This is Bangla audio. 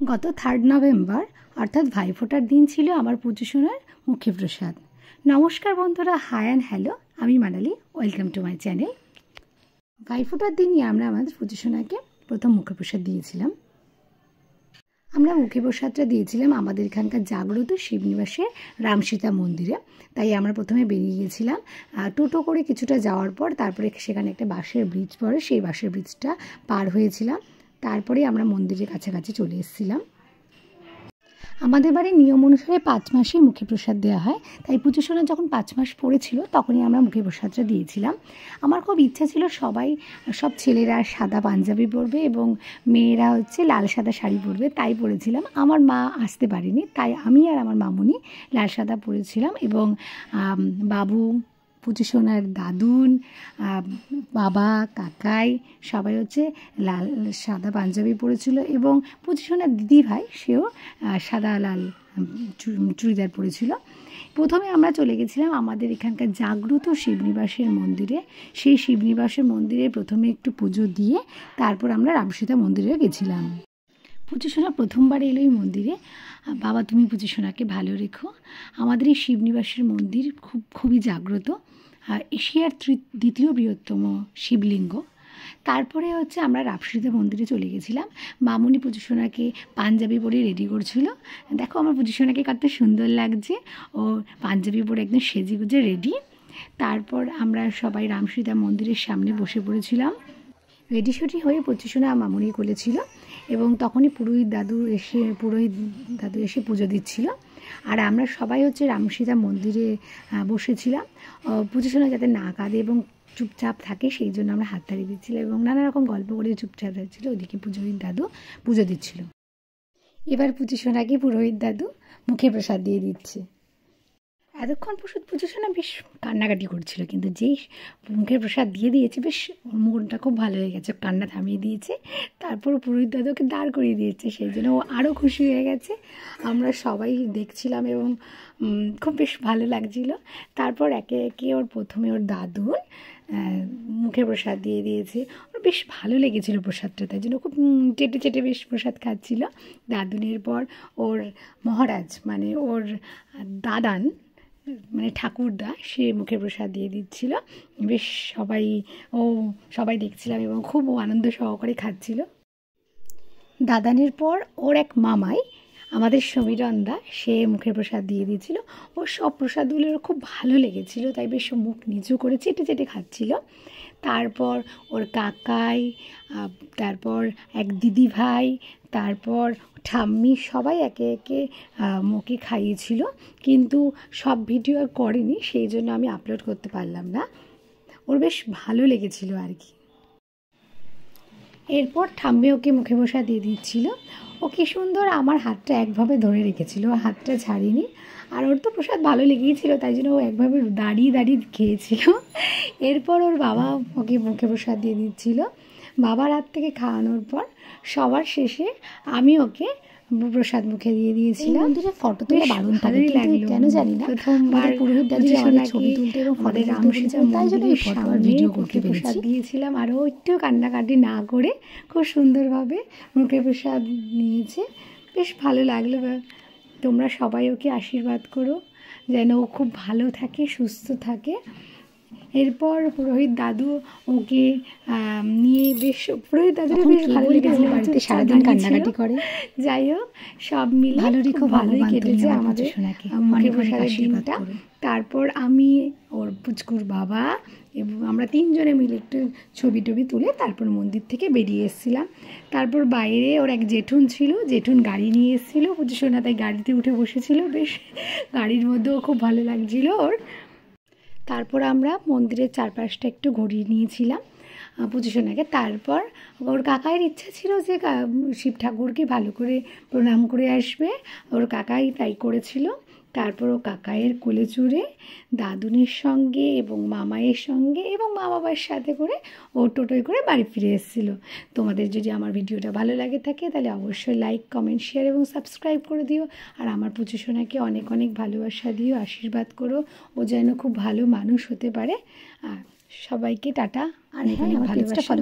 গত 3 নভেম্বর অর্থাৎ ভাইফোঁটার দিন ছিল আমার পুজো সোনার মুখে প্রসাদ। নমস্কার বন্ধুরা, হাই অ্যান্ড হ্যালো, আমি Manali, welcome to my channel. ভাইফোঁটার দিনই আমরা আমাদের পুজো সোনাকে প্রথম মুখে প্রসাদ দিয়েছিলাম। আমরা মুখে প্রসাদটা দিয়েছিলাম আমাদের এখানকার জাগ্রত শিবনিবাসের রামসীতা মন্দিরে। তাই আমরা প্রথমে বেরিয়ে গিয়েছিলাম টোটো করে। কিছুটা যাওয়ার পর তারপরে সেখানে একটা বাঁশের ব্রিজ পড়ে, সেই বাঁশের ব্রিজটা পার হয়েছিলাম। তারপরে আমরা মন্দিরের কাছাকাছি চলে এসেছিলাম। আমাদের বাড়ির নিয়ম অনুসারে 5 মাসেই মুখে প্রসাদ দেওয়া হয়, তাই পুজো সোনা যখন 5 মাস পড়েছিল তখনই আমরা মুখে প্রসাদটা দিয়েছিলাম। আমার খুব ইচ্ছা ছিল সব ছেলেরা সাদা পাঞ্জাবি পরবে এবং মেয়েরা হচ্ছে লাল সাদা শাড়ি পরবে, তাই পরেছিলাম। আমার মা আসতে পারেনি, তাই আমি আর আমার মামুনি লাল সাদা পরেছিলাম এবং বাবু, পুজো সোনার দাদুন, বাবা, কাকাই সবাই হচ্ছে লাল সাদা পাঞ্জাবি পরেছিল এবং পুজো সোনার দিদি ভাই সেও সাদা লাল চুড়িদার পরেছিল। প্রথমে আমরা চলে গেছিলাম আমাদের এখানকার জাগ্রত শিবনিবাসের মন্দিরে। সেই শিবনিবাসের মন্দিরে প্রথমে একটু পুজো দিয়ে তারপর আমরা রামসীতা মন্দিরে গেছিলাম। পুজো সোনা প্রথমবার এলো এই মন্দিরে। বাবা, তুমি পুজো সোনাকে ভালো রেখো। আমাদের এই শিবনিবাসের মন্দির খুবই জাগ্রত, এশিয়ার দ্বিতীয় বৃহত্তম শিবলিঙ্গ। তারপরে হচ্ছে আমরা রামসীতা মন্দিরে চলে গেছিলাম। মামুনি পুজো সোনাকে পাঞ্জাবি পরে রেডি করছিল। দেখো আমার পুজো সোনাকে কত সুন্দর লাগছে, ও পাঞ্জাবি পরে একদম সেজে গুজে রেডি। তারপর আমরা সবাই রামসীতা মন্দিরের সামনে বসে পড়েছিলাম। রেডি সেডি হয়ে পুজো সোনা মামুনি করেছিল এবং তখনই পুরোহিত দাদু এসে পুজো দিচ্ছিল। আর আমরা সবাই হচ্ছে রামসীতা মন্দিরে বসেছিলাম। পুজো সোনা যাতে না কাঁদে এবং চুপচাপ থাকে সেই জন্য আমরা হাততালি দিচ্ছিলাম এবং নানা রকম গল্প করে চুপচাপ থাকছিল। ওইদিকে পুরোহিত দাদু পুজো দিচ্ছিল। এবার পুজো সোনাকে পুরোহিত দাদু মুখে প্রসাদ দিয়ে দিচ্ছে। এতক্ষণ পুজো সোনা বেশ কান্নাকাটি করছিল, কিন্তু যেই মুখের প্রসাদ দিয়ে দিয়েছে বেশ মনটা খুব ভালো হয়ে গেছে, কান্না থামিয়ে দিয়েছে। তারপর পুরোহিত দাদুকে দাঁড় করিয়ে দিয়েছে, সেই জন্য ও আরও খুশি হয়ে গেছে। আমরা সবাই দেখছিলাম এবং খুব বেশ ভালো লাগছিল। তারপর একে একে প্রথমে ওর দাদুর মুখে প্রসাদ দিয়ে দিয়েছে। ওর বেশ ভালো লেগেছিল প্রসাদটা, তাই জন্য খুব চেটে চেটে বেশ প্রসাদ খাচ্ছিল। দাদুনের পর ওর মহারাজ মানে ওর দাদান মানে ঠাকুরদা, সে মুখে প্রসাদ দিয়ে দিচ্ছিল। বেশ সবাই দেখছিলাম এবং খুব আনন্দ সহকারে খাচ্ছিল। দাদানের পর ওর এক মামাই আমাদের সমীরণদা, সে মুখের প্রসাদ দিয়ে দিয়েছিল। ওর সব প্রসাদগুলো খুব ভালো লেগেছিল, তাই বেশ মুখ নিচু করে চেটে চেটে খাচ্ছিল। তারপর ওর কাকাই, তারপর এক দিদি ভাই, তারপর ঠাম্মি, সবাই একে একে মুখে খাইয়েছিল, কিন্তু সব ভিডিও আর করেনি, সেই জন্য আমি আপলোড করতে পারলাম না। ওর বেশ ভালো লেগেছিল আর কি। এরপর ঠাম্মি ওকে মুখে প্রসাদ দিয়ে দিচ্ছিল। ও কি সুন্দর আমার হাতটা একভাবে ধরে রেখেছিল, হাতটা ছাড়িনি। আর ওর তো প্রসাদ ভালো লেগেছিল, তাই জন্য ও একভাবে দাঁড়িয়ে দাঁড়িয়ে খেয়েছিল। এরপর ওর বাবা ওকে মুখে প্রসাদ দিয়ে দিচ্ছিল। বাবার হাত থেকে খাওয়ানোর পর সবার শেষে আমি ওকে প্রসাদ মুখে দিয়ে দিয়েছিলাম। মন্দিরে ফটো তোলা বারণ থাকে, কেন জানি না প্রথমবার পুরোহিত দাদু আমাদের ছবি তুলতে এবং ফটো রামসীতা মন্দিরে ফটো আর ভিডিও করতে প্রসাদ দিয়েছিলাম। আর ও একটু কান্নাকাটি না করে খুব সুন্দরভাবে মুখে প্রসাদ নিয়েছে। বেশ ভালো লাগলো। তোমরা সবাই ওকে আশীর্বাদ করো যেন ও খুব ভালো থাকে, সুস্থ থাকে। এরপর পুরোহিত দাদু ওকে নিয়ে পুরোহিত দাদুর বেশ ভালো লেগেছিল, বাড়িতে সারাদিন কান্নাকাটি করে। যাই হোক, সব মিলে ভালো রেখো, ভালোই কেটেছে আমাদের মুখে প্রসাদের দিনটা। তারপর আমি, ওর পুচকুর বাবা এবং আমরা 3 জনে মিলে একটু ছবি তুলে তারপর মন্দির থেকে বেরিয়ে এসেছিলাম। তারপর বাইরে ওর এক জেঠুন ছিল, জেঠুন গাড়ি নিয়ে এসেছিলো পুজো সোনা, তাই গাড়িতে উঠে বসেছিল। বেশ গাড়ির মধ্যেও খুব ভালো লাগছিল ওর। তারপর আমরা মন্দিরের চারপাশটা একটু ঘুরিয়ে নিয়েছিলাম পুজো সোনাকে। তারপর ওর কাকাইয়ের ইচ্ছা ছিল যে শিব ঠাকুরকে ভালো করে প্রণাম করে আসবে, ওর কাকাই তাই করেছিল। তারপর ও কাকাইয়ের কোলে চড়ে দাদুনের সঙ্গে এবং মামাইয়ের সঙ্গে এবং মা বাবার সাথে করে ও টোটোয় করে বাড়ি ফিরে এসেছিলো। তোমাদের যদি আমার ভিডিওটা ভালো লাগে থাকে তাহলে অবশ্যই লাইক, কমেন্ট, শেয়ার এবং সাবস্ক্রাইব করে দিও। আর আমার পুজো সোনাকে অনেক অনেক ভালোবাসা দিও, আশীর্বাদ করো, ও যেন খুব ভালো মানুষ হতে পারে। সবাইকে টাটা, অনেক অনেক ভালোবাসা।